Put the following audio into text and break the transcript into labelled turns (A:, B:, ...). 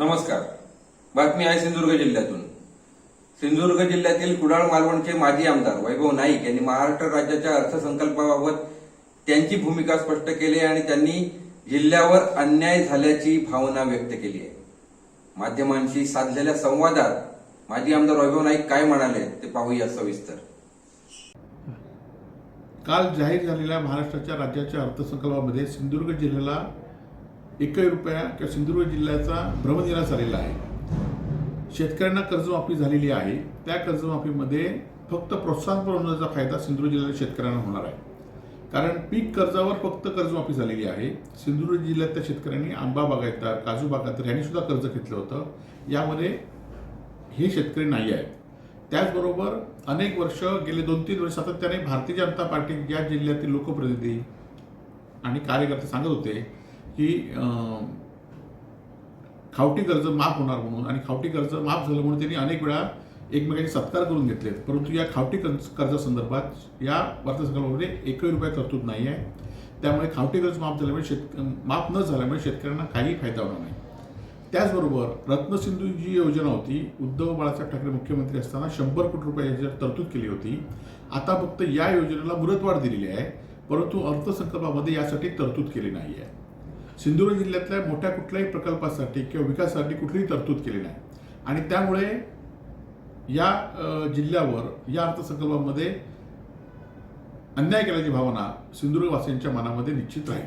A: नमस्कार. बातमी आहे सिंधुदुर्ग जिल्ह्यातून. सिंधुदुर्ग जिल्ह्यातील कुडाळ मालवणचे माजी आमदार वैभव नाईक यांनी महाराष्ट्र राज्याच्या अर्थसंकल्पाबाबत त्यांची भूमिका स्पष्ट केली आणि त्यांनी जिल्ह्यावर अन्याय झाल्याची भावना व्यक्त केली आहे. माध्यमांशी साधलेल्या संवादात माजी आमदार वैभव नाईक काय म्हणाले ते पाहूया सविस्तर.
B: काल जाहीर झालेल्या महाराष्ट्राच्या राज्याच्या अर्थसंकल्पामध्ये सिंधुदुर्ग जिल्ह्याला 1 रुपया किंवा सिंधुदुर्ग जिल्ह्याचा भ्रमनिरास झालेला आहे. शेतकऱ्यांना कर्जमाफी झालेली आहे. त्या कर्जमाफीमध्ये फक्त प्रोत्साहन पुरवण्याचा फायदा सिंधुदुर्ग जिल्ह्याच्या शेतकऱ्यांना होणार आहे. कारण पीक कर्जावर फक्त कर्जमाफी झालेली आहे. सिंधुदुर्ग जिल्ह्यातल्या शेतकऱ्यांनी आंबा बागायतदार, काजू बागायतदार यांनी सुद्धा कर्ज घेतलं होतं. यामध्ये हे शेतकरी नाही आहेत. त्याचबरोबर अनेक वर्ष गेले 2-3 वर्ष सातत्याने भारतीय जनता पार्टी या जिल्ह्यातील लोकप्रतिनिधी आणि कार्यकर्ते सांगत होते की खावटी कर्ज माफ होणार म्हणून, आणि खावटी कर्ज माफ झालं म्हणून त्यांनी अनेक वेळा एकमेकांचे सत्कार करून घेतलेत. परंतु या खावटी कर्जासंदर्भात या अर्थसंकल्पामध्ये 1 रुपया तरतूद नाही आहे. त्यामुळे खावटी कर्ज माफ न झाल्यामुळे शेतकऱ्यांना काही फायदा होणार नाही. त्याचबरोबर रत्नसिंधू जी योजना होती, उद्धव बाळासाहेब ठाकरे मुख्यमंत्री असताना 100 कोटी रुपये याच्यात तरतूद केली होती. आता फक्त या योजनेला मुदतवाढ दिलेली आहे, परंतु अर्थसंकल्पामध्ये यासाठी तरतूद केली नाही आहे. सिंधुदुर्ग जिल्ह्यातल्या मोठ्या कुठल्याही प्रकल्पासाठी किंवा विकासासाठी कुठलीही तरतूद केली नाही, आणि त्यामुळे या जिल्ह्यावर या अर्थसंकल्पामध्ये अन्याय केल्याची भावना सिंधुदुर्गवासियांच्या मनामध्ये निश्चित राहील.